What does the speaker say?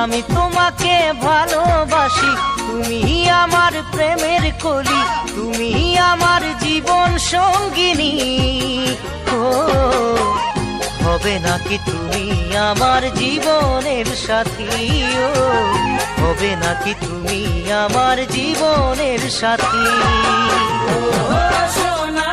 আমি তোমাকে ভালোবাসি, তুমি আমার প্রেমের কলি, তুমি আমার জীবন সঙ্গিনী। ও হবে নাকি তুমি আমার জীবনের সাথী, ও হবে নাকি তুমি আমার জীবনের সাথী। ও সোনা